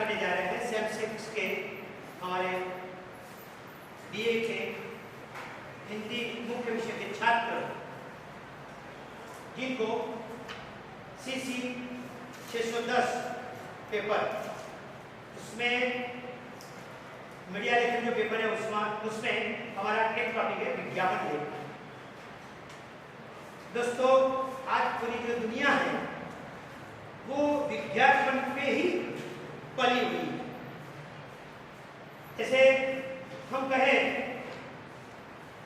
करने जा रहे हैं सेम सिक्स के हमारे बीए के हिंदी मुख्य विषय के छात्र जिनको CC 610 पेपर, उसमें मीडिया लेखन जो पेपर है उसमें हमारा एक टॉपिक है विज्ञापन लेखन। दोस्तों, आज पूरी जो दुनिया है वो विज्ञापन पे ही पली हुई है। जैसे हम कहें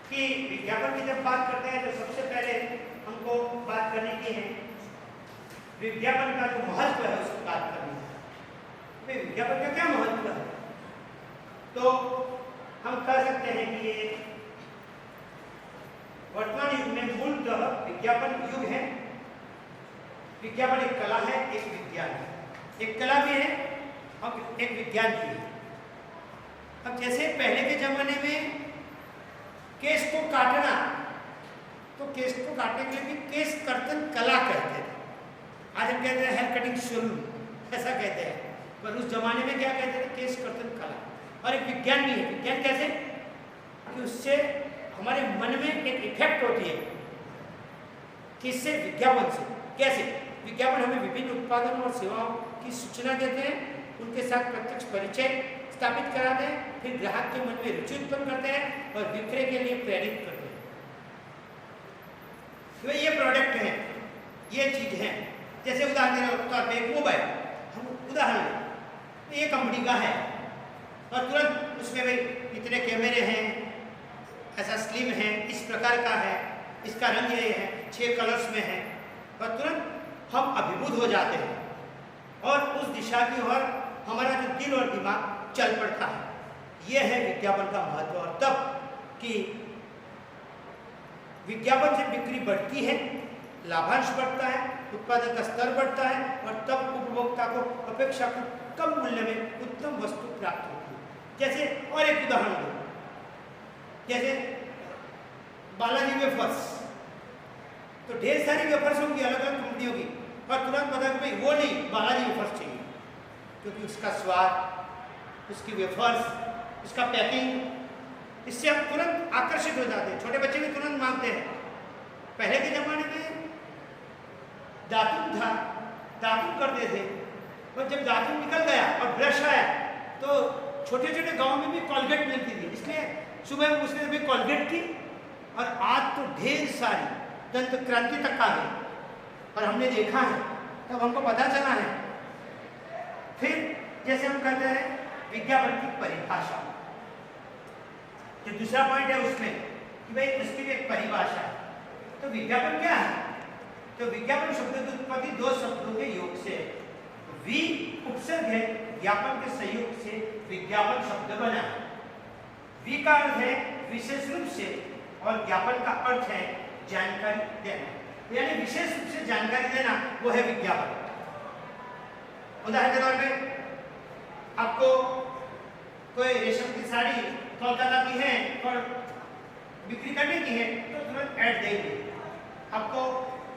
कि विज्ञापन की जब बात करते हैं तो सबसे पहले हमको बात करने की है विज्ञापन का जो महत्व है उसकी बात करनी है। विज्ञापन का क्या महत्व है? तो हम कह सकते हैं कि ये वर्तमान युग में मूलतः विज्ञापन युग है। विज्ञापन एक कला है, एक विज्ञान है, एक कला भी है और एक विज्ञान भी है। अब जैसे पहले के जमाने में केस को काटना, तो केस को काटने के लिए भी केस कर्तन कला कहते थे। आज हम कहते हैं हेयर कटिंग सैलून, ऐसा कहते हैं, पर उस जमाने में क्या कहते थे? केस कर्तन कला। और एक विज्ञान भी है। विज्ञान कैसे? कि उससे हमारे मन में एक इफेक्ट होती है। किससे? विज्ञापन से। कैसे? विज्ञापन हमें विभिन्न उत्पादनों और सेवाओं की सूचना देते हैं, उनके साथ प्रत्यक्ष परिचय स्थापित कराते हैं, फिर ग्राहक के मन में रुचि उत्पन्न करते हैं और विक्रय के लिए प्रेरित करते हैं। तो ये प्रोडक्ट है, ये चीज है। जैसे उदाहरण के तौर पे एक मोबाइल, हम उदाहरण लें, ये कंपनी का है और तुरंत उसमें भाई इतने कैमरे हैं, ऐसा स्लिम है, इस प्रकार का है, इसका रंग ये है, 6 कलर्स में है, और तुरंत हम अभिभूत हो जाते हैं और उस दिशा की ओर हमारा जो दिल और दिमाग चल पड़ता है। यह है विज्ञापन का महत्व। और तब कि विज्ञापन से बिक्री बढ़ती है, लाभांश बढ़ता है, उत्पादन का स्तर बढ़ता है और तब उपभोक्ता को अपेक्षाकृत कम मूल्य में उत्तम वस्तु प्राप्त होती है। जैसे और एक उदाहरण दो, जैसे बालाजी वेफर्स, तो ढेर सारी वेफर्स होंगी अलग अलग कंपनियों की, और तुरंत पता कि भाई वो नहीं, बालाजी वेफर्स चाहिए, क्योंकि उसका स्वाद, उसकी वेफर्स, उसका पैकिंग, इससे हम तुरंत आकर्षित हो जाते हैं। छोटे बच्चे भी तुरंत मांगते हैं। पहले के जमाने में दातुन था, दातुन करते थे, और जब दातुन निकल गया और ब्रश आया तो छोटे छोटे गांव में भी कॉलगेट मिलती थी, इसलिए सुबह उसने भी कॉलगेट की। और आज तो ढेर सारी दंत क्रांति तक आ गई और हमने देखा है, तब हमको पता चला है। फिर जैसे हम कहते हैं विज्ञापन की परिभाषा, जो दूसरा पॉइंट है उसमें कि भाई उसकी भी एक परिभाषा है। तो विज्ञापन क्या है? तो विज्ञापन शब्द की उत्पत्ति 2 शब्दों के योग से, वि उपसर्ग है, ज्ञापन के संयोग से विज्ञापन शब्द बना है। वि का अर्थ है विशेष रूप से और ज्ञापन का अर्थ है जानकारी देना, यानी विशेष रूप से जानकारी देना, वो है विज्ञापन। उदाहरण के तौर पे आपको कोई रेशम की साड़ी कोलकाता की है और बिक्री करने की है, तो तुरंत ऐड देंगे। आपको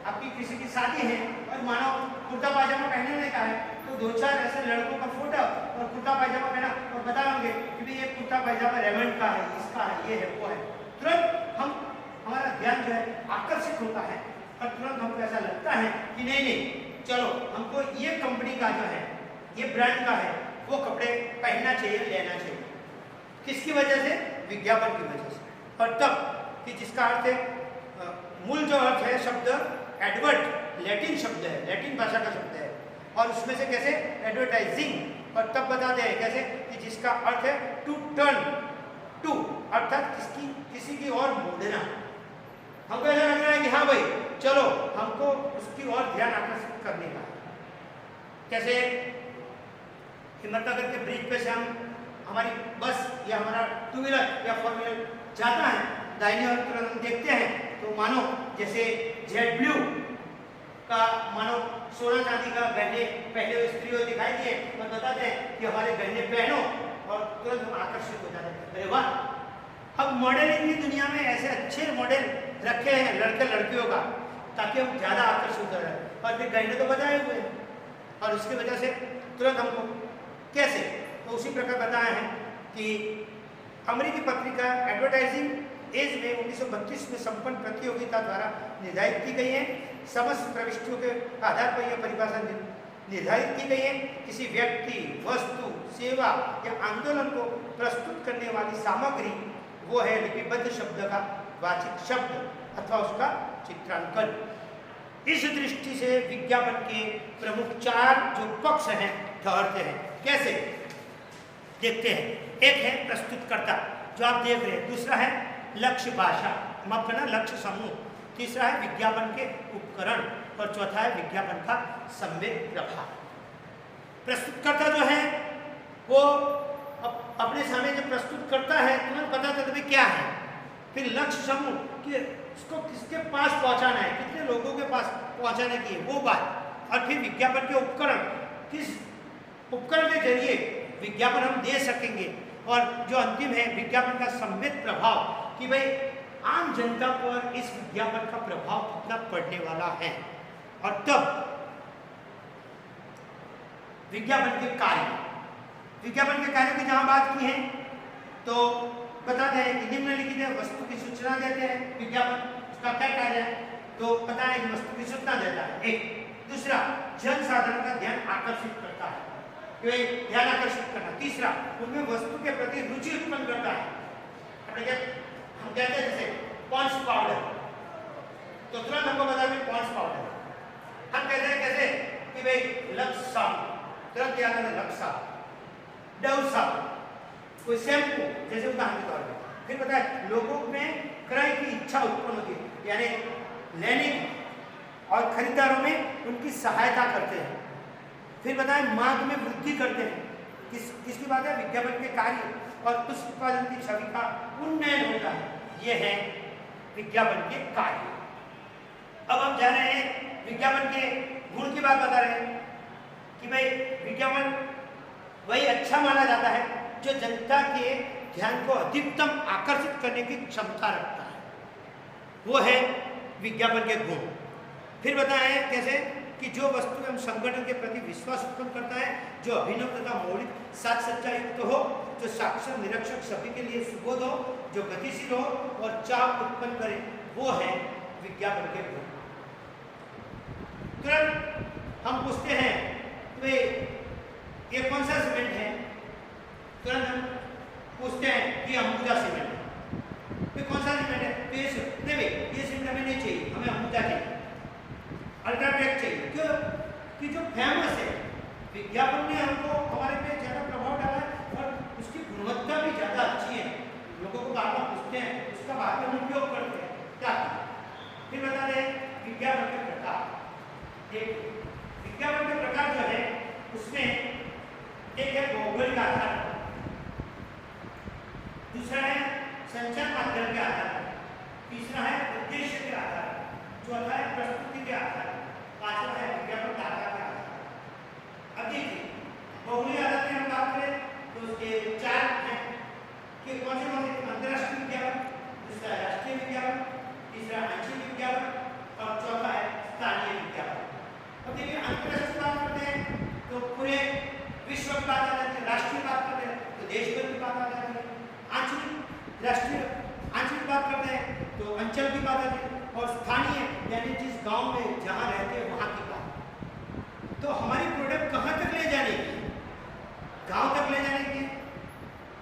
आपकी किसी की शादी है और मानो कुर्ता पायजामा पहनने का है, तो 2-4 ऐसे लड़कों का फोटो और कुर्ता पायजामा पहना और बताएंगे कि ये कुर्ता पायजामा रेमंड का है, इसका है, ये है, वो है। तुरंत हमारा ध्यान जो है आकर्षित होता है और तुरंत हमको ऐसा लगता है कि नहीं, चलो हमको ये कंपनी का जो है, ये ब्रांड का है, वो कपड़े पहनना चाहिए, लेना चाहिए। किसकी वजह से? विज्ञापन की वजह से। और तब कि जिसका अर्थ है, मूल जो अर्थ है शब्द एडवर्ट, लैटिन शब्द है, लैटिन भाषा का शब्द है, और उसमें से कैसे एडवर्टाइजिंग, और तब बताते हैं कैसे कि जिसका अर्थ है टू टर्न, टू अर्थात किसी की ओर मोड़ना। हमको ऐसा लग रहा है कि हाँ भाई चलो हमको उसकी ओर ध्यान आकर्षित करने का। कैसे हिम्मतनगर के ब्रिज पे से हमारी बस या हमारा 2 व्हीलर या 4 व्हीलर जाता है, दाहिने ओर तुरंत हम देखते हैं तो मानो जैसे जेट ब्लू का मानो सोना चांदी का गहने पहले हुए स्त्रियों दिखाई दिए और बताते हैं कि हमारे गहने पहनो, और तुरंत हम आकर्षित हो जाते हैं। अरे वाह! अब मॉडलिंग की दुनिया में ऐसे अच्छे मॉडल रखे हैं लड़के लड़कियों का, ताकि हम ज़्यादा आकर्षित हो रहे हैं। और फिर गहने तो बताए हुए हैं, और उसकी वजह से तुरंत हमको कैसे? तो उसी प्रकार बताया है कि अमेरिकी पत्रिका एडवर्टाइजिंग एज में 1932 में संपन्न प्रतियोगिता द्वारा निर्धारित की गई है। समस्त प्रविष्टियों के आधार पर यह परिभाषा निर्धारित की गई है। किसी व्यक्ति, वस्तु, सेवा या आंदोलन को प्रस्तुत करने वाली सामग्री वो है लिपिबद्ध शब्द का वाचिक शब्द अथवा उसका चित्रांकन। इस दृष्टि से विज्ञापन के प्रमुख 4 जो पक्ष हैं ठहरते हैं। कैसे? देखते हैं। एक है प्रस्तुतकर्ता जो आप देख रहे हैं, दूसरा है लक्ष्य भाषा, माफ करना लक्ष्य समूह, तीसरा है विज्ञापन के उपकरण और चौथा है विज्ञापन का संवेग प्रभाव। प्रस्तुतकर्ता जो है वो अपने सामने जब प्रस्तुत करता है तुरंत पता चलता है क्या है। फिर लक्ष्य समूह कि इसको किसके पास पहुंचाना है, कितने लोगों के पास पहुंचाने की है वो बात। और फिर विज्ञापन के उपकरण, किस उपकरण के जरिए विज्ञापन हम दे सकेंगे। और जो अंतिम है विज्ञापन का संवेग प्रभाव कि भाई आम जनता पर इस विज्ञापन का प्रभाव कितना पड़ने वाला है। और तब विज्ञापन के कार्य, विज्ञापन के कार्य की जहां बात की है तो बताते हैं कि निम्नलिखित है वस्तु की सूचना देते हैं। विज्ञापन उसका क्या कार्य है तो पता है कि वस्तु की सूचना देता है एक। दूसरा जनसाधारण का ध्यान आकर्षित करता है, ध्यान आकर्षित करना। तीसरा उनमें वस्तु के प्रति रुचि उत्पन्न करता है। हम कहते हैं जैसे पॉन्ड्स पाउडर, तो तुरंत हमको बता दें पॉन्ड्स पाउडर। हम कहते हैं कैसे कि भाई लक्स साबुन, तुरंत याद आता है लक्स साबुन, डव साबुन, कोई शैम्पू जैसे उदाहरण के तौर पर। फिर पता है लोगों में क्रय की इच्छा उत्पन्न होती है, यानी लेने की, और खरीदारों में उनकी सहायता करते हैं। फिर बताएं मांग में वृद्धि करते हैं। किसकी बात है? विज्ञापन के कार्य और उस उत्पादन की छवि का उन्नयन होता है। ये है विज्ञापन के कार्य। अब हम जा रहे हैं विज्ञापन के गुण की बात बता रहे हैं कि भाई विज्ञापन वही अच्छा माना जाता है जो जनता के ध्यान को अधिकतम आकर्षित करने की क्षमता रखता है, वो है विज्ञापन के गुण। फिर बताएं कैसे कि जो वस्तु एवं संगठन के प्रति विश्वास उत्पन्न करता है, जो अभिनव तथा मौलिक साज सज्जा युक्त हो, जो साक्षर निरीक्षक सभी के लिए सुबोध हो, जो गतिशील हो और चाव उत्पन्न करे, वो है विज्ञापन के गुण। तुरंत हम पूछते हैं वे ये कौन सा सीमेंट है? तुरंत हम पूछते हैं कि अंबुजा सीमेंट है। फिर कौन सा सीमेंट है? तो ये सीमेंट हमें नहीं चाहिए, हमें अंबुजा चाहिए, अल्ट्राटेक चाहिए। क्यों? कि जो फेमस है, विज्ञापन ने हमको हमारे पे ज़्यादा प्रभाव डाला है और उसकी गुणवत्ता भी ज़्यादा अच्छी है। लोगों को बार बार पूछते हैं, उसका बाद में उपयोग करते हैं क्या। फिर बता दें विज्ञापन के प्रकार। विज्ञापन के प्रकार जो है उसमें एक है भौगोलिक आधार, दूसरा है संचार माध्यम के आधार, तीसरा है उद्देश्य के आधार, चौथा है प्रस्तुति के आधार, पांचवा है विज्ञापन के आधार के आधार। अब देखिए भौगोलिक आधार में हम बात करें तो उसके 4 हैं कि कौन से अंतर्राष्ट्रीय विज्ञापन, दूसरा राष्ट्रीय विज्ञापन, तीसरा आंशिक विज्ञापन और चौथा है स्थानीय विज्ञापन। अब देखिए अंतर्राष्ट्रीय बात करते हैं तो पूरे विश्व की बात आ जाती है, राष्ट्रीय बात करते हैं तो देश भर की बात आ जाती है, आंचलिक राष्ट्रीय आंचलिक बात करते हैं तो अंचल की बात आती है, और स्थानीय यानी जिस गांव में जहां रहते हैं वहां की बात। तो हमारी प्रोडक्ट कहां तक ले जाने की? गांव तक ले जाने की,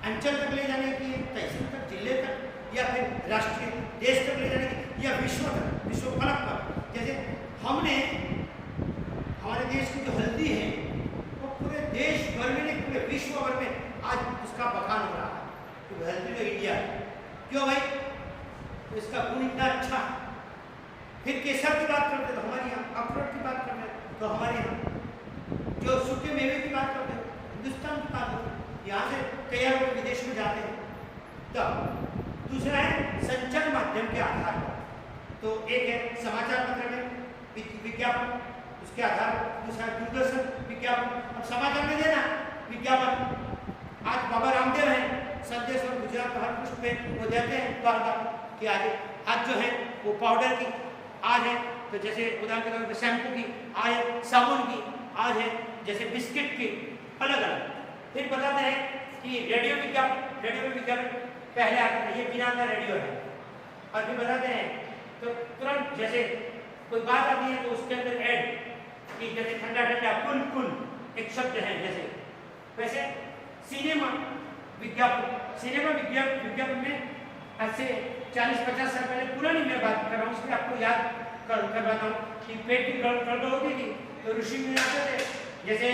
अंचल तक ले जाने की, तहसील तक, जिले तक, या फिर राष्ट्रीय देश तक ले जाने की, या विश्व तक, विश्व फलक पर। जैसे हमने हमारे देश की जो हल्दी है वो पूरे देश भर में नहीं पूरे विश्व भर में आज उसका बखान हो रहा है तो हल्दी तो इंडिया है। क्यों भाई? तो इसका गुण इतना अच्छा। फिर केसर की बात करते तो हमारे यहाँ, अखरोट की बात करते तो हमारे यहाँ, जो सूखे मेवे की बात करते हिंदुस्तान की बात होती है, यहाँ से तैयार होकर विदेश में जाते हैं। तब दूसरा है संचार माध्यम के आधार पर। तो एक है समाचार पत्र में विज्ञापन, उसके आधार पर दूसरा दूरदर्शन विज्ञापन। अब समाचार में देना विज्ञापन। आज बाबा रामदेव हैं, संदेश और गुजरात का हर पृष्ठ पे वो देते हैं बार-बार कि आज जो है वो पाउडर की आज है, तो जैसे उदाहरण के तौर पर शैम्पू की आज है, साबुन की आज है, जैसे बिस्किट की अलग अलग। फिर बताते हैं कि रेडियो विज्ञापन पहले आता है, ये बिना का रेडियो है। और फिर बताते हैं तो तुरंत जैसे कोई बात आती है तो उसके अंदर ऐड कि जैसे ठंडा ठंडा कुल कुल एक शब्द है, जैसे वैसे सिनेमा विज्ञापन में आज से 40-50 साल पहले पुरानी मैं बात कर रहा हूँ, इसलिए आपको याद करवाता हूँ कि पेट की गड़बड़ होती थी तो ऋषि मुनि आते थे, जैसे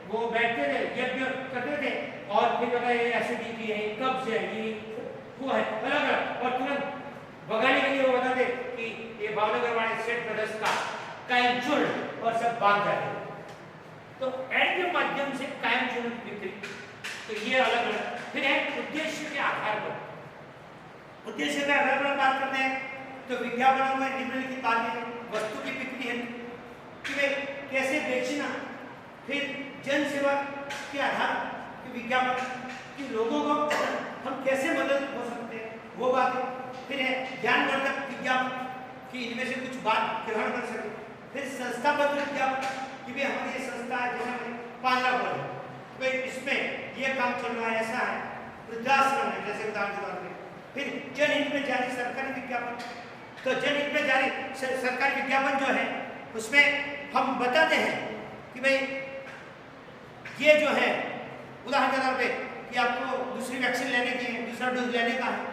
वो बैठते थे यज्ञ करते थे और फिर बताया ये एसिडिटी है, कब्ज है, ये वो है अलग अलग, और तुरंत भगाने के लिए वो बताते कि ये भावनगर वाले सेठ ब्रदर्स का कायम चूर्ण, और सब बांध जाते। तो ऐड के माध्यम से कायम चूर्ण की बिक्री, तो ये अलग अलग। फिर है उद्देश्य के आधार पर, उद्देश्य के आधार पर बात करते हैं तो विज्ञापनों में निम्नलिखित बातें वस्तु की बिक्री है कि वे कैसे बेचना, फिर जन सेवा के आधार के विज्ञापन कि लोगों को हम कैसे मदद हो सकते हैं वो बातें, फिर है ज्ञानवर्धक विज्ञापन कि इनमें से कुछ बात ग्रहण कर सके, फिर संस्थाबद्ध विज्ञापन कि भी हमारी ये संस्था है जैसे 5 लाख बोले तो इसमें ये काम चल रहा है, ऐसा है, वृद्धाश्रम है जैसे उदाहरण के तौर पर। फिर जनहित में जारी सरकारी विज्ञापन, तो जनहित में जारी सरकारी विज्ञापन जो है उसमें हम बताते हैं कि भाई ये जो है उदाहरण के तौर पे कि आपको दूसरी वैक्सीन लेने की है, दूसरा डोज लेने का है,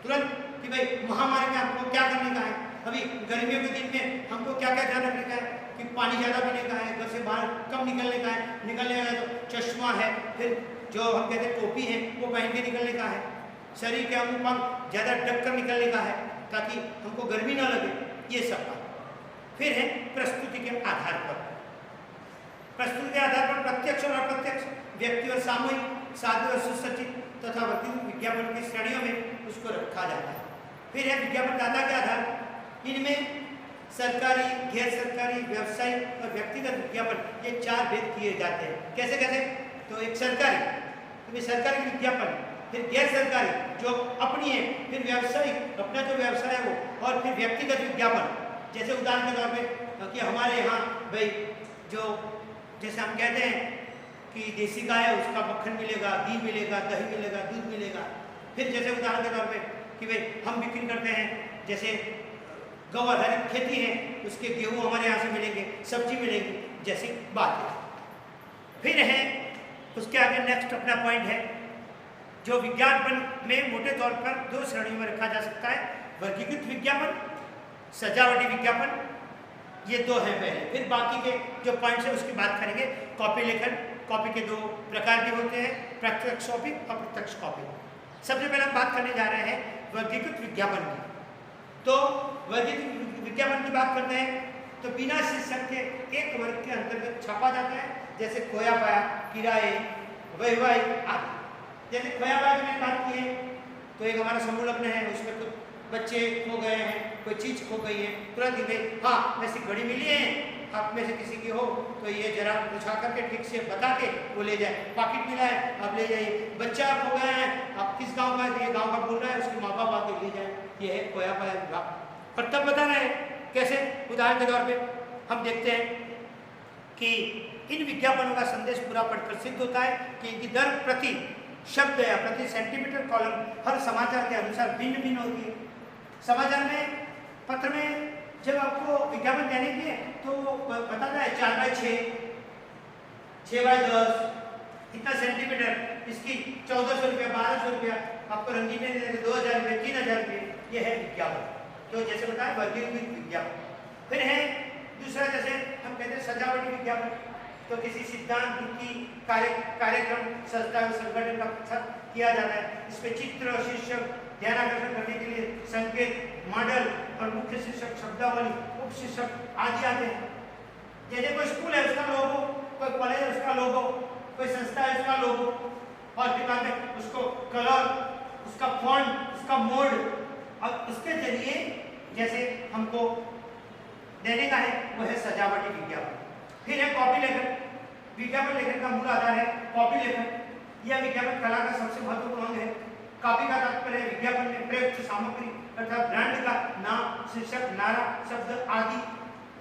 तुरंत कि भाई महामारी में हमको क्या करने का है, अभी गर्मियों के दिन में हमको क्या क्या ध्यान रखने का है कि पानी ज़्यादा पीने का है, घर से बाहर कम निकलने का है, निकलने का है तो चश्मा है, फिर जो हम कहते हैं टोपी है वो पहन के निकलने का है, शरीर के अंग पंग ज़्यादा ढक कर निकलने का है ताकि हमको गर्मी ना लगे, ये सब बात। फिर है प्रस्तुति के आधार पर, प्रस्तुति के आधार पर प्रत्यक्ष और अप्रत्यक्ष, व्यक्ति और सामूहिक, साधु और सुसज्जित तथा वर्तमान विज्ञापन की श्रेणियों में उसको रखा जाता है। फिर है विज्ञापनदाता के आधार, इनमें सरकारी, गैर सरकारी, व्यावसायिक और व्यक्तिगत विज्ञापन ये 4 भेद किए जाते हैं। कैसे कैसे? तो एक सरकारी विज्ञापन, फिर गैर सरकारी जो अपनी है, फिर व्यावसायिक अपना जो व्यवसाय है वो, और फिर व्यक्तिगत विज्ञापन जैसे उदाहरण के तौर पे कि हमारे यहाँ भाई जो जैसे हम कहते हैं कि देसी गाय है उसका मक्खन मिलेगा, घी मिलेगा, दही मिलेगा, दूध मिलेगा। फिर जैसे उदाहरण के तौर पे कि भाई हम बिक्री करते हैं जैसे गौ आधारित खेती है उसके गेहूँ हमारे यहाँ से मिलेंगे, सब्जी मिलेगी, जैसी बात है। फिर है उसके आगे नेक्स्ट अपना पॉइंट है जो विज्ञापन में मोटे तौर पर 2 श्रेणियों में रखा जा सकता है, वर्गीकृत विज्ञापन, सजावटी विज्ञापन, ये 2 हैं पहले। फिर बाकी के जो पॉइंट्स है उसकी बात करेंगे। कॉपी लेखन, कॉपी के 2 प्रकार के होते हैं, प्रत्यक्ष कॉपी, अप्रत्यक्ष कॉपी। सबसे पहले हम बात करने जा रहे हैं वर्गीकृत विज्ञापन की। तो वर्गीकृत विज्ञापन की बात करते हैं तो बिना शीर्षक के एक वर्ग के अंतर्गत छापा जाता है, जैसे खोया पाया, किराए, वैवाहिक आदि। जैसे खोया पाया की मैंने बात की है तो एक हमारा समूह लग्न है, उसमें कुछ बच्चे खो गए हैं, कोई चीज खो गई है, तुरंत ही भाई हाँ ऐसी घड़ी मिली है, आप में से किसी की हो तो ये जरा पूछा करके ठीक से बता के वो ले जाए। पॉकेट मिला है आप ले जाइए, बच्चा खो गया है, आप किस गांव का है, ये गांव का बोल रहा है, उसके माँ बाप आके ले जाए, ये है खोया पाया विभाग। पर तब बता रहे हैं कैसे, उदाहरण के तौर पे हम देखते हैं कि इन विज्ञापनों का संदेश पूरा पढ़कर सिद्ध होता है कि इनकी दर प्रति शब्द या प्रति सेंटीमीटर कॉलम हर समाचार के अनुसार भिन्न भिन्न होती है। समाचार में, पत्र में जब आपको विज्ञापन देने की है तो बताता है 4x6, 6x10 इतना सेंटीमीटर, इसकी 1400 रुपया, 1200 रुपया, आपको रंगीन में 2000 रुपये, 3000 रुपये, ये है विज्ञापन। तो जैसे बताया वर्गीकृत विज्ञापन। फिर है दूसरा, जैसे हम कहते हैं सजावटी विज्ञापन, तो किसी सिद्धांत की कार्यक्रम संस्था संगठन का प्रचार किया जाता है। इसमें चित्र और शीर्षक ध्यानाकर्षण करने के लिए संकेत, मॉडल और मुख्य शीर्षक, शब्दावली, उप शीर्षक आदि आते हैं। जैसे कोई स्कूल है उसका लोगो, कोई कॉलेज है उसका लोगो, कोई संस्था है उसका लोगो, और फिर बाद में उसको कलर, उसका फॉन्ट, उसका मोड, और उसके जरिए जैसे हमको देने का है वो है सजावटी विज्ञापन। फिर है कॉपी लेखन। विज्ञापन लेखन का मूल आधार है कॉपी लेखन। यह विज्ञापन कला का सबसे महत्वपूर्ण अंग है। कॉपी का तात्पर्य है विज्ञापन में प्रयुक्त सामग्री अर्थात ब्रांड का नाम, शीर्षक, नारा, शब्द आदि।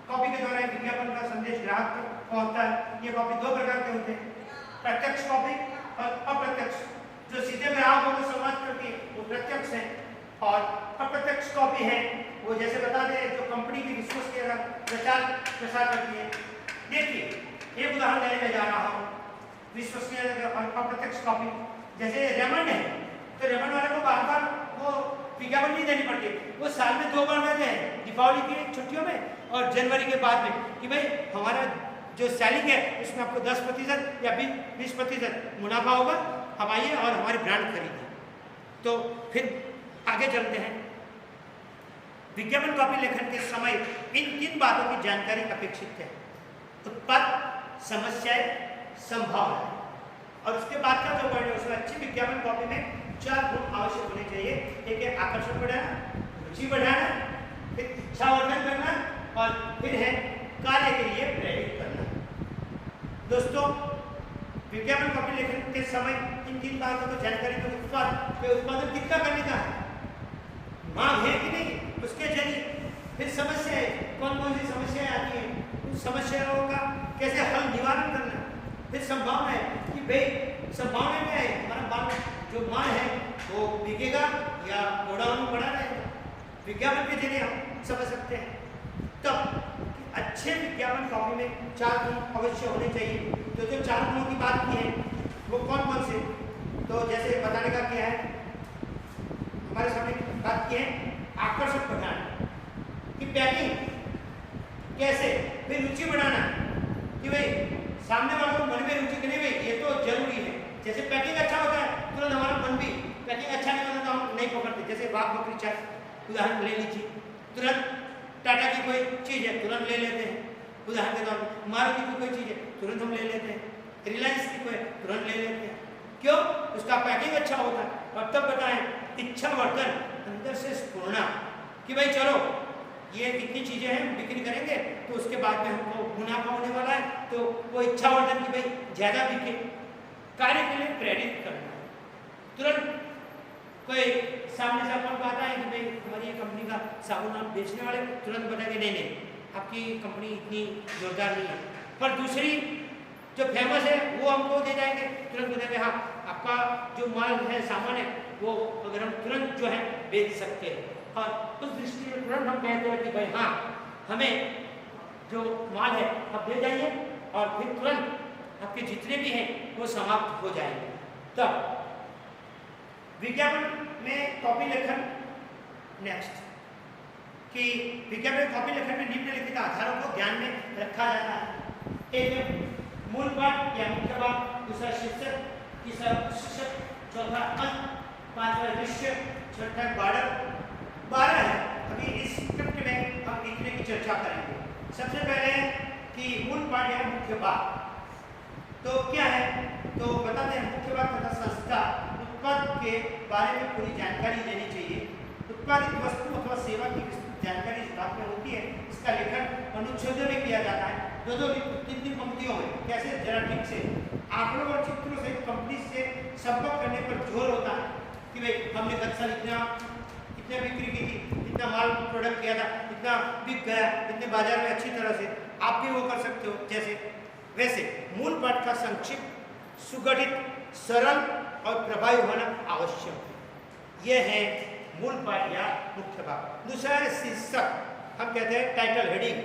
कॉपी के द्वारा विज्ञापन का संदेश ग्राहक तक पहुंचता है। ये कॉपी 2 प्रकार के होते हैं, प्रत्यक्ष कॉपी और अप्रत्यक्ष। जो सीधे ग्राहकों को संवाद करती है वो प्रत्यक्ष है, और अप्रत्यक्ष कॉपी है वो जैसे बता दें जो कंपनी की विश्वसनीयता प्रचार प्रसार करती है। देखिए एक उदाहरण देने में जा रहा हूँ विश्वसनीयता और अप्रत्यक्ष कॉपी। जैसे रेमंड है तो रेमंड वाले को बार बार वो विज्ञापन नहीं देनी पड़ती, वो साल में 2 बार देते हैं, दीपावली की छुट्टियों में और जनवरी के बाद में, कि भाई हमारा जो सेलिंग है उसमें आपको 10% या 20% मुनाफा होगा, हम आइए और हमारी ब्रांड खरीदिए। तो फिर आगे चलते हैं। विज्ञापन कॉपी लेखन के समय इन 3 बातों की जानकारी अपेक्षित है: उत्पाद, समस्याएं, संभावना। और उसके बाद का जो पॉइंट है उसमें अच्छी विज्ञापन कॉपी में 4 गुण आवश्यक होने चाहिए। एक है आकर्षण बढ़ाना, रुचि बढ़ाना, फिर इच्छावर्धन करना, और फिर है कार्य के लिए प्रेरित करना। दोस्तों विज्ञापन कॉपी लेखन के समय इन 3 बातों की जानकारी को उत्पादन कितना करने का है, मांग है कि नहीं, उसके जरिए फिर समस्याएं, कौन कौन सी समस्याएं आती हैं, उन समस्याओं का कैसे हल निवारण करना। फिर संभावना है कि भाई संभावना क्या है, हमारा जो माल है वो बिकेगा या गोडाउन में पड़ा रहेगा। विज्ञापन के जरिए हम समझ सकते हैं। तब अच्छे विज्ञापन कॉपी में 4 गुण अवश्य होने चाहिए। तो जो 4 गुणों की बात की है वो कौन कौन से, तो जैसे बताने का क्या है, हमारे सामने बात की है आकर्षक बढ़ाना कि पैकिंग कैसे, फिर रुचि बढ़ाना कि भाई सामने वालों को मन में रुचि करने में ये तो जरूरी है। जैसे पैकिंग अच्छा होता है तुरंत हमारा मन भी, पैकिंग अच्छा नहीं होता तो हम नहीं पकड़ते। जैसे बाघ बकरी चाय उदाहरण ले लीजिए, तुरंत टाटा की कोई चीज़ है तुरंत ले लेते हैं उदाहरण के तौर पर, मारुति की कोई चीज़ है तुरंत हम ले लेते हैं, रिलायंस की कोई तुरंत ले लेते हैं। क्यों? उसका पैकिंग अच्छा होता है। और तब बताएं इच्छावर्धन, अंदर से स्फूर्णा कि भाई चलो ये इतनी चीज़ें हैं बिक्री करेंगे तो उसके बाद में हमको मुनाफा होने वाला है, तो वो इच्छावर्धन की भाई ज़्यादा बिके। कार्य के लिए प्रेरित करना, तुरंत कोई सामने से अपन को आता है कि भाई हमारी ये कंपनी का साबुन आप बेचने वाले, तुरंत बताएंगे नहीं नहीं आपकी कंपनी इतनी जोरदार नहीं है। पर दूसरी जो फेमस है वो हमको दे जाएंगे, तुरंत बताएंगे हाँ आपका जो माल है सामान है वो अगर हम तुरंत जो है बेच सकते हैं। और उस दृष्टि में तुरंत हम कहते हैं कि भाई हाँ हमें जो माल है आप दे जाइए, और फिर तुरंत आपके जितने भी हैं वो समाप्त हो जाएंगे। तब विज्ञापन में कॉपी लेखन, नेक्स्ट कि विज्ञापन कॉपी लेखन में निम्नलिखित आधारों को ध्यान में रखा जाता है। एक मूल पाठ या मुख्य भाग, दूसरा शीर्षक, तीसरा शीर्षक, चौथा अंत, पांचवा दृश्य, छठा बॉर्डर। 12 है। अभी इस स्क्रिप्ट में हम इतने की चर्चा करेंगे। सबसे पहले कि मूल पाठ या मुख्य भाग तो क्या है, तो बताते हैं मुख्य भाग तथा संस्था उत्पाद के बारे में पूरी जानकारी देनी चाहिए। उत्पादित वस्तु अथवा सेवा की विस्तृत जानकारी इस बात में होती है। इसका लेखन अनुच्छेदों में किया जाता है, 2-3 पंक्तियों में। कैसे, जरा ठीक से आंकड़ों और चित्रों से कंपनी से संपर्क करने पर जोर होता है कि भाई हमने गत साल इतना बिक्री की थी, इतना माल प्रोडक्ट किया था, इतना बिक गया, इतने बाजार में अच्छी तरह से आप भी वो कर सकते हो। जैसे वैसे मूल पाठ का संक्षिप्त, सुगठित, सरल और प्रभावी होना आवश्यक है। यह है मूल पाठ या मुख्य भाग। दूसरा है शीर्षक, हम कहते हैं टाइटल, हेडिंग।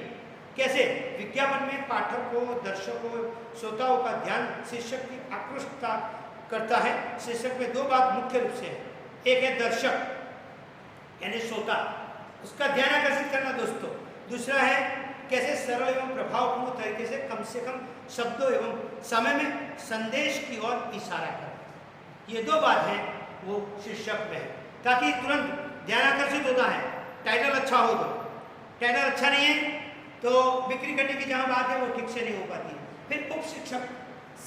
कैसे, विज्ञापन में पाठकों, दर्शकों, श्रोताओं का ध्यान शीर्षक की आकृष्टता करता है। शीर्षक में 2 बात मुख्य रूप से है। एक है दर्शक यानी श्रोता, उसका ध्यान आकर्षित करना दोस्तों। दूसरा है कैसे सरल एवं प्रभावपूर्ण तरीके से कम शब्दों एवं समय में संदेश की ओर इशारा करना। ये 2 बात है वो शीर्षक में है, ताकि तुरंत ध्यान आकर्षित होता है। टाइटल अच्छा हो तो, टाइटल अच्छा नहीं है तो बिक्री करने की जहाँ बात है वो ठीक से नहीं हो पाती है। फिर उपशीर्षक,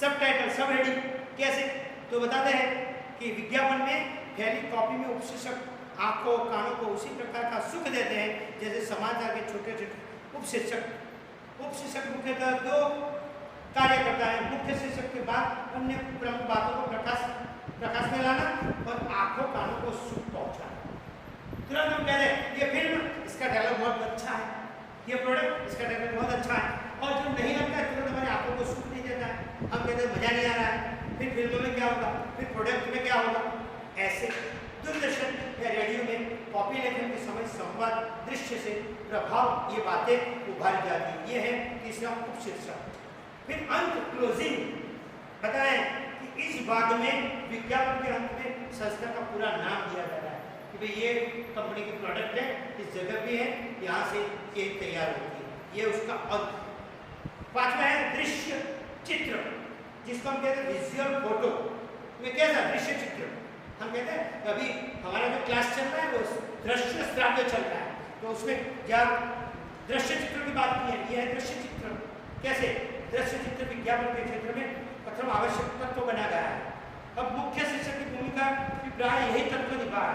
सब टाइटल, सब हेडिंग। कैसे, तो बताते हैं कि विज्ञापन में फैली कॉपी में उपशीर्षक आंखों कानों को उसी प्रकार का सुख देते हैं जैसे समाचार के छोटे छोटे उपशीर्षक। उपशीर्षक मुख्यतः 2 कार्य करता है। मुख्य शीर्षक के बाद अन्य प्रमुख बातों को प्रकाश में लाना और आंखों कानों को सुख पहुंचाना। तुरंत हम कह रहे हैं ये फिल्म, इसका डायलॉग बहुत अच्छा है, ये प्रोडक्ट, इसका डायलॉग बहुत अच्छा है, और जो नहीं लगता है तुरंत हमारी आंखों को सुख नहीं देता है। हम कहते हैं मजा नहीं आ रहा है, फिर फिल्मों में क्या होगा, फिर प्रोडक्ट में क्या होगा। ऐसे दूरदर्शन या रेडियो में कॉपी लेखन के समय संवाद दृश्य से प्रभाव ये बातें उभारी जाती है। ये है तीसरा उपशीर्षक। फिर अंत क्लोजिंग बताएं कि इस भाग में विज्ञापन के अंत में संस्था का पूरा नाम दिया जा रहा है कि भाई ये कंपनी की प्रोडक्ट है, इस जगह भी है, यहाँ से ये तैयार होती है, ये उसका अंत। पांचवा है दृश्य चित्र, जिसको हम कहते हैं विजुअल फोटो। में कैसा दृश्य चित्र, हम कहते हैं अभी हमारा जो क्लास चल रहा है वो दृश्य श्राव्य चल रहा है, तो उसमें क्या दृश्य चित्र की बात की है, यह है दृश्य चित्र। कैसे दृश्य चित्र विज्ञापन के क्षेत्र में प्रथम आवश्यक तत्व बना गया है। अब मुख्य शीर्षक की भूमिका भी प्राय यही तत्व निभा है।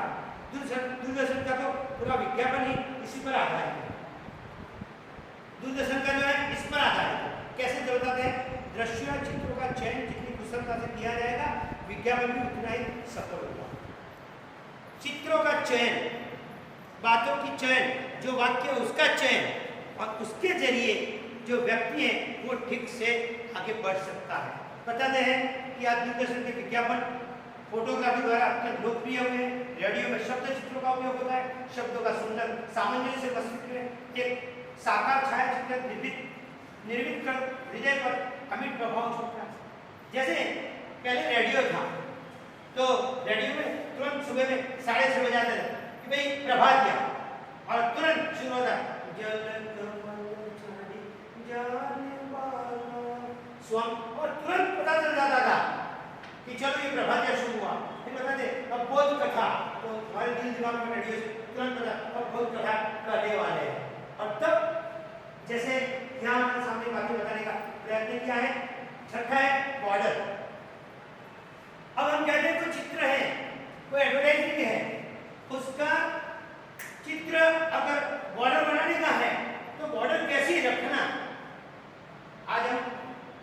दूरदर्शन का तो पूरा विज्ञापन ही इसी पर आधारित है। दूरदर्शन का जो है इस पर आधारित है। कैसे बताते हैं, दृश्य चित्रों का चयन जितनी कुशलता से किया जाएगा विज्ञापन भी उतना ही सफल होगा। चित्रों का चयन, बातों की चयन, जो वाक्य उसका चयन, और उसके जरिए जो व्यक्ति है वो ठीक से आगे बढ़ सकता है। बताते हैं कि आज दूरदर्शन के विज्ञापन फोटोग्राफी द्वारा अत्यंत लोकप्रिय हुए हैं। रेडियो में शब्द चित्रों का उपयोग होता है, शब्दों का सुंदर सामंजस्य से मस्तिष्क एक साकार छायाचित्र निर्मित कर हृदय पर अमिट प्रभाव छोड़ता है। जैसे पहले रेडियो था, तो रेडियो में तुरंत सुबह में 6:30 बजाते थे कि भाई प्रभात किया, और तुरंत शुरू होता स्वयं, और तुरंत पता चल जाता था कि चलो ये प्रभात शुरू हुआ। फिर बताते अब बोध कथा, तो हमारे दिल दिमाग में रेडियो से तुरंत पता अब बोध कथा करने वाले हैं। और तब जैसे यहाँ हमारे सामने बातें बताने का प्रयत्न किया है। छठा है बॉर्डर। अब हम कहते हैं कोई चित्र है, कोई एडवर्टाइजमेंट है, उसका चित्र अगर बॉर्डर बनाने का है तो बॉर्डर कैसी रखना। आज हम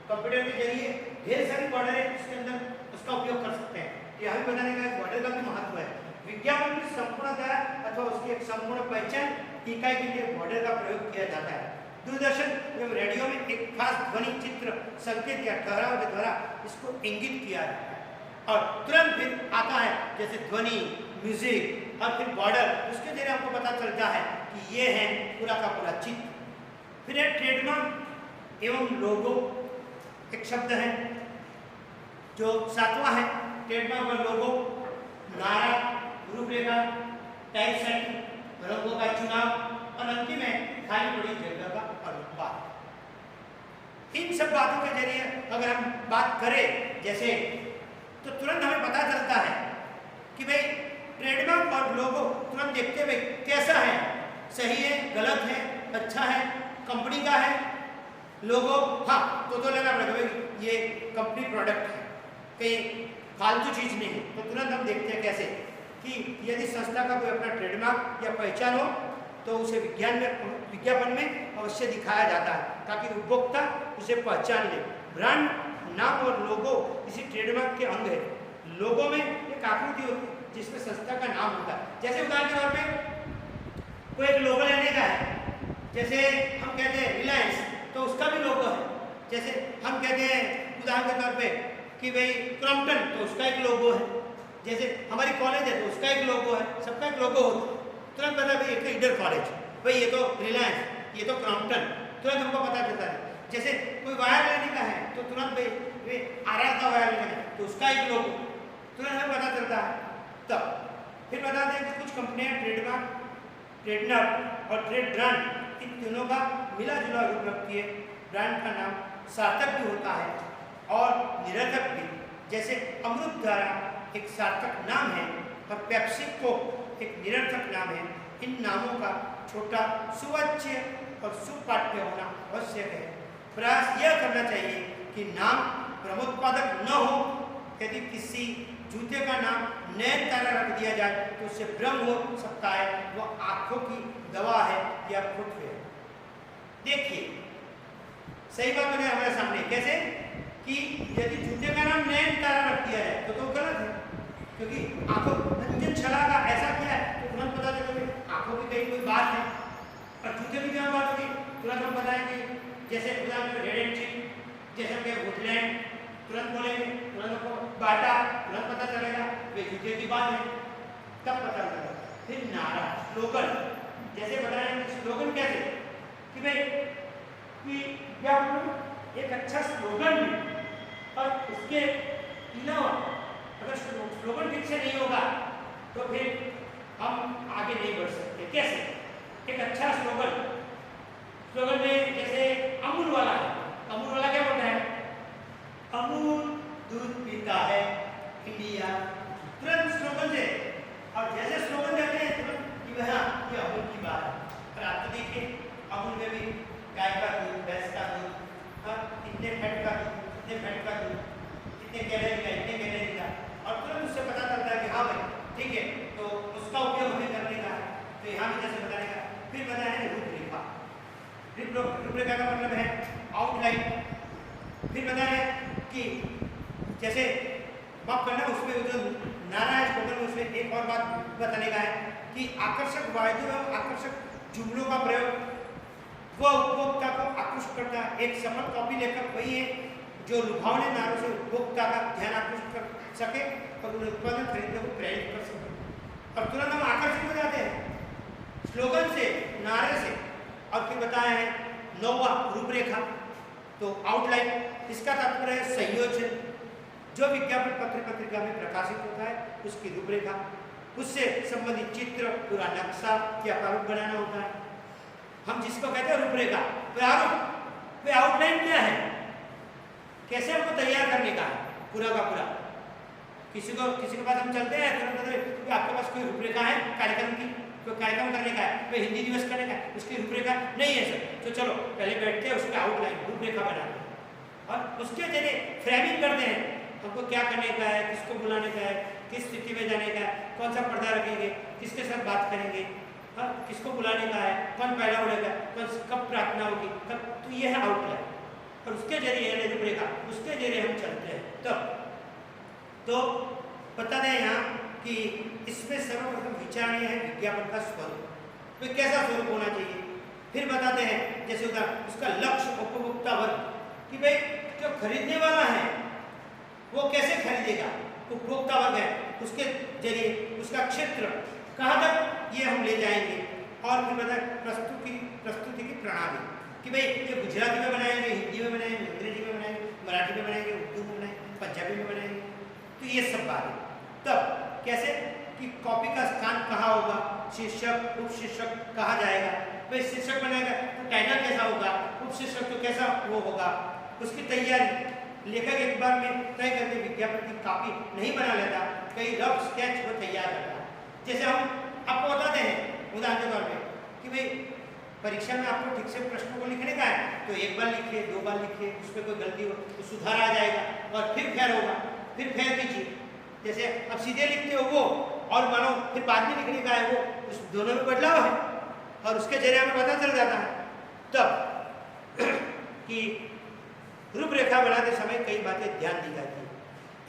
कंप्यूटर के जरिए ढेर सारी बॉर्डर है, उसके अंदर उसका उपयोग कर सकते हैं। ये हमें बताने का बॉर्डर का भी महत्व है। विज्ञापन की संपूर्णता अथवा उसकी एक संपूर्ण पहचान इकाई के लिए बॉर्डर का प्रयोग किया जाता है। दूरदर्शन एवं रेडियो में एक खास ध्वनि चित्र संकेत या ठहराव के द्वारा इसको इंगित किया जाता है, और तुरंत फिर आता है जैसे ध्वनि, म्यूजिक और फिर बॉर्डर, उसके जरिए हमको पता चलता है कि ये है पूरा का पूरा चित्र। फिर है ट्रेडमार्क एवं लोगो, एक शब्द है जो 7वां है। ट्रेडमार्क और लोगो, नारा, रूपरेखा, टाइप सेटिंग, रंगों का चुनाव, और अंतिम है खाली पड़ी जगह का अनुपात। इन सब बातों के जरिए अगर हम बात करें जैसे, तो तुरंत हमें पता चलता है कि भाई ट्रेडमार्क और लोगो तुरंत देखते हुए कैसा है, सही है, गलत है, अच्छा है, कंपनी का है। लोगो हाँ तो लगा पड़ेगा ये कंपनी प्रोडक्ट है, कहीं फालतू चीज नहीं है। तो तुरंत हम देखते हैं कैसे कि यदि संस्था का कोई अपना ट्रेडमार्क या पहचान हो तो उसे विज्ञापन में अवश्य दिखाया जाता है ताकि उपभोक्ता उसे पहचान ले। ब्रांड नाम और लोगो इसी ट्रेडमार्क के अंग है। लोगो में एक आकृति होती है जिसमें संस्था का नाम होता है। जैसे उदाहरण के तौर पे कोई एक लोगो लेने का है, जैसे हम कहते हैं रिलायंस, तो उसका भी लोगो है। जैसे हम कहते हैं उदाहरण के तौर पे कि भाई क्रॉम्पटन, तो उसका एक लोगो है। जैसे हमारी कॉलेज है तो उसका एक लोगो है, सबका एक लोगो होता है। तुरंत पता भाई ये तो ईडर कॉलेज, भाई ये तो रिलायंस, ये तो क्रॉम्पटन, तुरंत हमको पता चलता है। जैसे कोई वायर लेने का है तो तुरंत भाई आरा का वायर लेना है तो उसका एक लोगो, तुरंत हमें पता चलता है। तब फिर बताते हैं कि कुछ कंपनियां ट्रेडमार्क, ट्रेडमार्क और ट्रेड ब्रांड इन तीनों का मिला जुला रूप रखती है। ब्रांड का नाम सार्थक भी होता है और निरर्थक भी। जैसे अमृतधारा एक सार्थक नाम है और पेप्सी को एक निरर्थक नाम है। इन नामों का छोटा सुवाच्य और सुपाठ्य होना आवश्यक है। प्रयास यह करना चाहिए कि नाम प्रमोदपादक न हो। यदि किसी जूते का नाम नयनतारा रख दिया जाए तो उससे भ्रम हो सकता है वह आंखों की दवा है या फुटवेयर। देखिए सही बात मैंने हमारे सामने कैसे कि यदि जूते का नाम नयनतारा रख दिया जाए तो गलत है, क्योंकि आंखों रंजन छलागा ऐसा किया है तो तुरंत पता चलेगा आंखों की कहीं कोई बात है। और जूते की बात होगी तुरंत हम बताएंगे, जैसे रेड एंड चिप, जैसे हम वुडलैंड, तुरंत बोलेंगे, तुरंत आपको बाटा तुरंत पता चलेगा, वे जूते की बात है, तब पता चलेगा। फिर नारा, स्लोगन, जैसे बताएं स्लोगन कैसे कि भाई कि क्या एक अच्छा स्लोगन भी, और उसके अलावा अगर स्लोगन ठीक से नहीं होगा तो फिर हम आगे नहीं बढ़ सकते। कैसे? एक अच्छा स्लोगन में जैसे अमूल वाला है, अमूल वाला क्या बोलता है? अमूल दूध पीता है इंडिया, तुरंत स्लोगन से। और जैसे स्लोगन देते हैं तुरंत कि हाँ ये अमूल की बात है। और आप तो देखिए अमूल में भी गाय का दूध, भैंस का दूध, इतने फैट का दूध, इतने फैट का दूध, इतने कैलोरी का, इतने कैलोरी का, और तुरंत उससे पता चलता है कि हाँ भाई ठीक है, तो उसका उपयोग हमें करने का है। तो यहाँ भी जैसे बताएगा। फिर बताया है रूपरेखा, रूपरेखा का मतलब है आउटलाइन। फिर बताया कि जैसे बात करना उसमें जो नारा है स्लोगन में, उसमें एक और बात बताने का है कि आकर्षक वाद्यों एवं आकर्षक जुमलों का प्रयोग वह उपभोक्ता को आकृष्ट करता है। एक सफल कॉपी लेखक वही है जो लुभावने नारों से उपभोक्ता का ध्यान आकृष्ट कर सके और उन्हें उत्पादन खरीदने को प्रेरित कर सके। और तुरंत हम आकर्षित हो जाते हैं स्लोगन से, नारे से। और फिर बताया है नौवा रूपरेखा, तो आउटलाइन, इसका तात्पर्य है संयोजन। जो विज्ञापन पत्र पत्रिका में प्रकाशित होता है उसकी रूपरेखा, उससे संबंधित चित्र, पूरा नक्शा या प्रारूप बनाना होता है। हम जिसको कहते हैं रूपरेखा, प्रारूप, वे आउटलाइन क्या है, कैसे हमको तैयार करने का है पूरा का पूरा। किसी के पास हम चलते हैं तो आपके पास कोई रूपरेखा है कार्यक्रम की, कोई कार्यक्रम करने का है, कोई हिंदी दिवस करने का है, उसकी रूपरेखा नहीं है सर, तो चलो पहले बैठते हैं उसका आउटलाइन रूपरेखा बनाते हैं और उसके जरिए फ्रेमिंग करते हैं हमको क्या करने का है, किसको बुलाने का है, किस स्थिति में जाने का है, कौन सा पर्दा रखेंगे, किसके साथ बात करेंगे, किसको बुलाने का है, कौन पहला उड़ेगा, कब प्रार्थना होगी, कब, तो ये है आउटलाइन। और उसके जरिए रूपरेखा, उसके जरिए हम चलते हैं। तब तो बता दें यहाँ कि इसमें सर्वप्रथम विचारणीय है विज्ञापन का स्वरूप, तो कैसा स्वरूप होना चाहिए। फिर बताते हैं जैसे उदाहरण उसका लक्ष्य उपभोक्ता वर्ग, कि भाई जो खरीदने वाला है वो कैसे खरीदेगा, उपभोक्ता वर्ग है, उसके जरिए उसका क्षेत्र कहाँ तक ये हम ले जाएंगे। और फिर बताएं प्रस्तुति की प्रणाली, कि भाई ये गुजराती में बनाएंगे, हिंदी में बनाएंगे, अंग्रेजी में बनाएंगे, मराठी में बनाएंगे, उर्दू में बनाएंगे, पंजाबी में बनाएंगे, तो ये सब बात है। तब कैसे कि कॉपी का स्थान कहाँ होगा, शीर्षक उपशीर्षक कहाँ जाएगा, भाई शीर्षक बनाएगा तो टाइटल कैसा होगा, उपशीर्षक तो कैसा वो होगा, उसकी तैयारी। लेखक एक बार में तय करके विज्ञापन की कॉपी नहीं बना लेता, कई रफ स्केच वो तैयार करता है। जैसे हम आपको बताते हैं उदाहरण के तौर पर कि भाई परीक्षा में आपको ठीक से प्रश्नों को लिखने का है तो एक बार लिखिए, 2 बार लिखिए, उसमें कोई गलती हो तो सुधार आ जाएगा और फिर फेर होगा, फिर फेर कीजिए। जैसे अब सीधे लिखते हो वो और मानो फिर बाद में लिखने का है वो, उस दोनों में बदलाव है और उसके जरिए हमें पता चल जाता है। तब कि रूपरेखा बनाते समय कई बातें ध्यान दी जाती है।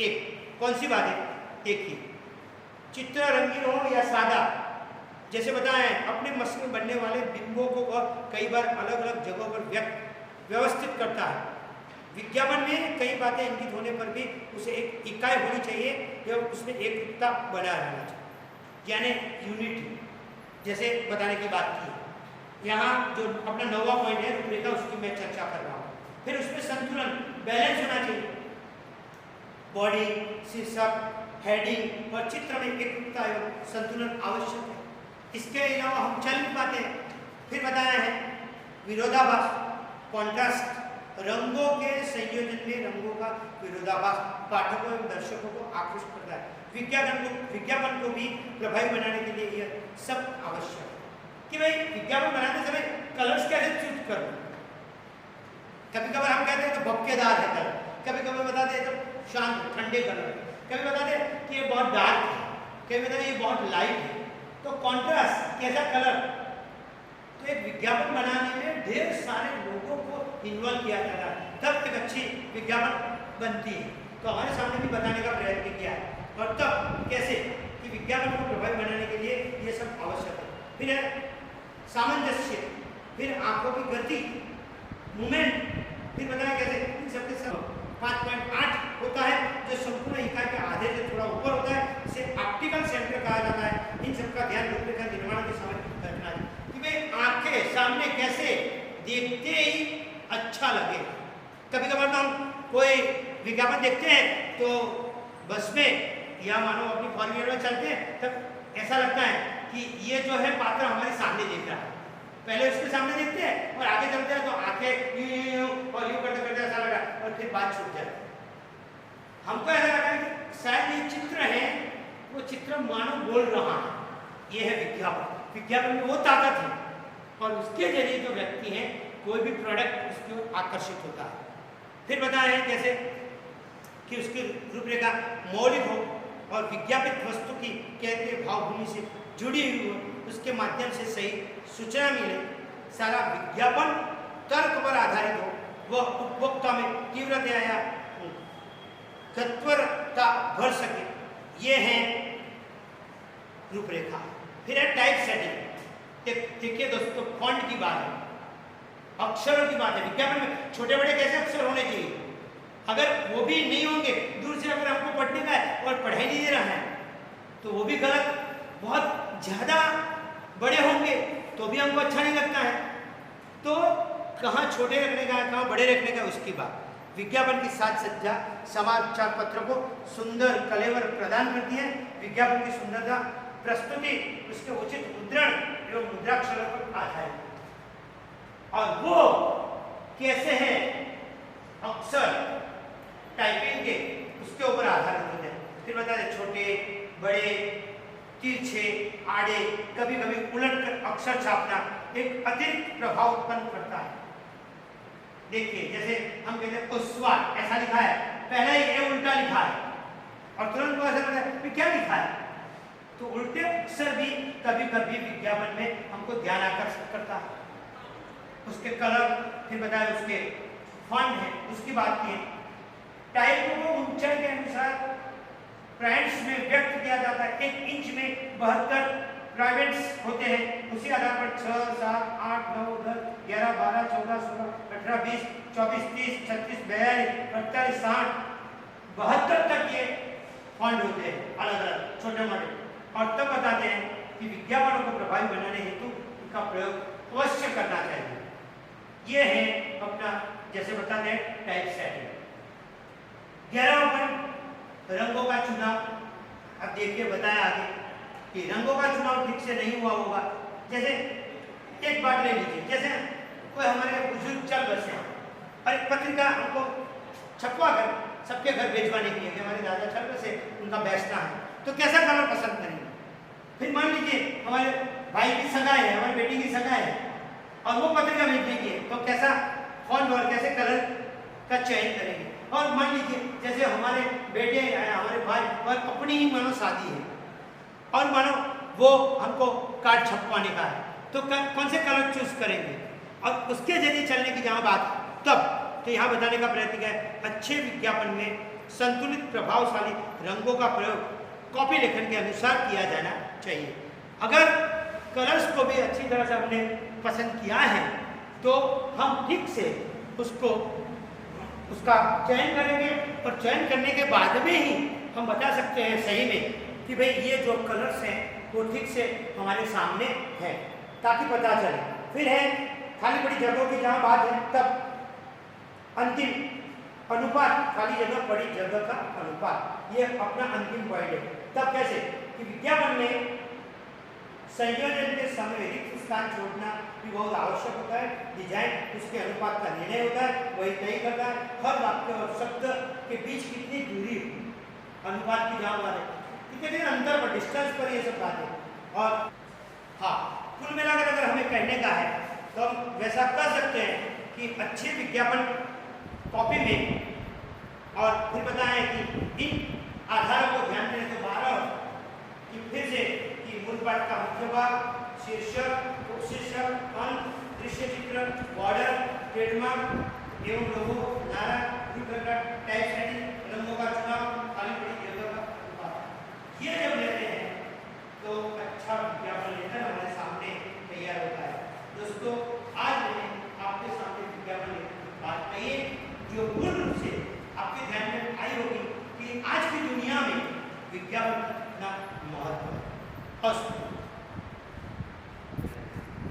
एक कौन सी बातें? एक ही चित्र रंगीन हो या सादा, जैसे बताएं अपने मस्तिष्क में बनने वाले बिंबों को वह कई बार अलग अलग जगहों पर व्यवस्थित करता है। विज्ञापन में कई बातें इंगित होने पर भी उसे एक इकाई होनी चाहिए या उसमें एकरूपता बना रहना चाहिए, यानी यूनिटी, जैसे बताने की बात की। यहाँ जो अपना 9वां पॉइंट है रूपरेखा, उसकी मैं चर्चा कर रहा हूँ। फिर उसमें संतुलन, बैलेंस होना चाहिए। बॉडी, शीर्षक, हेडिंग और चित्र में एकरूपता एवं संतुलन आवश्यक है। इसके अलावा हम चल नहीं पाते हैं। फिर बताया है विरोधाभास, कॉन्ट्रास्ट, रंगों के संयोजन में रंगों का विरोधाभास पाठकों एवं दर्शकों को आकृष्ट करता है। विज्ञापन को भी प्रभावी बनाने के लिए यह सब आवश्यक है कि भाई विज्ञापन बनाते समय कलर्स कैसे चूज करो। कभी कभार हम कहते हैं तो भपकेदार है कलर, कभी कभी बताते हैं तो शांत ठंडे कलर, कभी बताते हैं कि ये बहुत डार्क है, कभी बताते हैं ये बहुत लाइट है। तो कॉन्ट्रास्ट, कैसा कलर, तो एक विज्ञापन बनाने में ढेर सारे लोगों को इन्वॉल्व किया जाता है, तब एक अच्छी विज्ञापन बनती है। तो हमारे सामने भी बताने का प्रयत्न किया है। और तब कैसे कि विज्ञापन को प्रभावी बनाने के लिए ये सब आवश्यक है। फिर है सामंजस्य, फिर आंखों की गति, मूवमेंट, फिर बताया कैसे इन सबके सब 5.8 ऑप्टिकल सेंटर कहा जाता है। इन सबका ध्यान रूपरेखा निर्माण के समय रखना है कि भाई आंखें सामने कैसे देखते ही अच्छा लगे। कभी कभार तो हम कोई विज्ञापन देखते हैं तो बस में या मानो अपनी फोर व्हीलर में चलते हैं तब ऐसा लगता है कि ये जो है पात्र हमारे सामने देख रहा है। पहले उसके सामने देखते हैं और आगे चलते हैं तो आंखें यूं और यूं करते करते ऐसा लगा और फिर बात छूट जाती है। हमको ऐसा लगा कि शायद ये चित्र है, वो चित्र मानो बोल रहा है। ये है विज्ञापन। विज्ञापन में वो ताकत है और उसके जरिए जो व्यक्ति है कोई भी प्रोडक्ट उसकी ओर आकर्षित होता है। फिर बताया है कैसे कि उसकी रूपरेखा मौलिक हो और विज्ञापित वस्तु की केंद्रीय भावभूमि से जुड़ी हुई हो, उसके माध्यम से सही सूचना मिले, सारा विज्ञापन तर्क पर आधारित हो, वह उपभोक्ता में तीव्रता या तत्परता भर सके। ये है रूपरेखा। फिर है टाइप सेटिंग। देखिए दोस्तों, फॉन्ट की बात है, अक्षरों की बात है। विज्ञापन में छोटे बड़े कैसे अक्षर होने चाहिए, अगर वो भी नहीं होंगे, दूर से अगर हमको पढ़ने का है और पढ़ाई नहीं दे रहा है तो वो भी गलत। बहुत ज़्यादा बड़े होंगे तो भी हमको अच्छा नहीं लगता है। तो कहाँ छोटे रखने का है, कहाँ बड़े रखने का, उसकी बात। विज्ञापन की साज सज्जा समाचार पत्र को सुंदर कलेवर प्रदान करती है। विज्ञापन की सुंदरता प्रस्तुति उसके उचित मुद्रण एवं मुद्राक्षरों पर आधारित और वो कैसे है अक्षर टाइपिंग के उसके ऊपर आधारित होते हैं। फिर बता दें छोटे बड़े तिरछे आड़े कभी कभी उलट कर अक्षर छापना एक अतिरिक्त प्रभाव उत्पन्न करता है। देखिए जैसे हम कहते हैं उस्वाद ऐसा लिखा है, पहले ही ये उल्टा लिखा है और तुरंत को ऐसा लगता है कि क्या लिखा है। तो उल्टे अक्षर भी कभी कभी विज्ञापन में हमको ध्यान आकर्षित करता है। उसके कलर, फिर बताए उसके फॉन्ट है, उसकी बात की। टाइपों को ऊंचाई के अनुसार प्राइवेट्स में व्यक्त किया जाता है। 1 इंच में 72 प्राइवेट्स होते हैं। उसी आधार पर 6, 7, 8, 9, 10, 11, 12, 14, 16, 18, 20, 24, 30, 36, 42, 48, 60, 72 तक ये फॉन्ट होते हैं अलग अलग छोटे मोटे। और तब बताते हैं कि विज्ञापनों को प्रभावी बनाने हेतु इनका प्रयोग अवश्य करना चाहिए। ये है अपना जैसे बताते हैं टाइप सेटिंग। 11वां रंगों का चुनाव। अब देखिए बताया आगे कि रंगों का चुनाव ठीक से नहीं हुआ होगा। जैसे एक बात ले लीजिए, जैसे कोई हमारे बुजुर्ग चल बसे हैं और एक पत्रिका हमको छपवा कर सबके घर भेजवाने की है कि हमारे दादा चल बसे, उनका बेचना है, तो कैसा कलर पसंद करेंगे। फिर मान लीजिए हमारे भाई की सगाई है, हमारी बेटी की सगाई है और वो पत्रिका भेजने की है, तो कैसा फॉन्ट और कैसे कलर का चयन करेंगे। और मान लीजिए जैसे हमारे बेटे हैं, हमारे भाई और अपनी ही मानो शादी है और मानो वो हमको कार्ड छपवाने का है, तो कौन से कलर चूज करेंगे। और उसके जरिए चलने की जहाँ बात तब तो यहाँ बताने का प्रयत्न किया है, अच्छे विज्ञापन में संतुलित प्रभावशाली रंगों का प्रयोग कॉपी लेखन के अनुसार किया जाना चाहिए। अगर कलर्स को भी अच्छी तरह से हमने पसंद किया है तो हम ठीक से उसका चयन करेंगे और चयन करने के बाद में ही हम बता सकते हैं सही में कि भाई ये जो कलर्स हैं वो ठीक से हमारे सामने है, ताकि पता चले। फिर है खाली बड़ी जगहों की जहाँ बात है तब अंतिम अनुपात, खाली जगह बड़ी जगह का अनुपात, ये अपना अंतिम पॉइंट है। तब कैसे कि विज्ञापन में संयोजन के समय रिक्त स्थान छोड़ना भी बहुत आवश्यक होता है। डिजाइन उसके अनुपात का निर्णय होता है, वही तय करता है हर वाक्य और शब्द के बीच कितनी दूरी अनुपात की जहाँ बात है, कितने अंतर पर, डिस्टेंस पर, ये सब बातें। और हाँ, कुल मिलाकर अगर हमें कहने का है तो हम वैसा कर सकते हैं कि अच्छे विज्ञापन कॉपी में, और फिर बताएं कि इन आधारों को ध्यान देने के बाद कि फिर से कि मूल पाठ का मुख्य भाग, शीर्षक, उपशीर्षक, अंत, दृश्य चित्र, बॉर्डर, ट्रेडमार्क एवं लोगो, नारा, टाइप सेटिंग, रंगों का चुनाव, खाली पड़ी जगह का अनुपात, ये जब लेते हैं तो अच्छा विज्ञापन लेकर हमारे सामने तैयार होता है। दोस्तों, आज मैंने आपके सामने विज्ञापन लेकर बात कही है जो मूल रूप से आपके ध्यान में आई होगी कि आज की दुनिया में विज्ञापन का कितना महत्व है। अस्तु।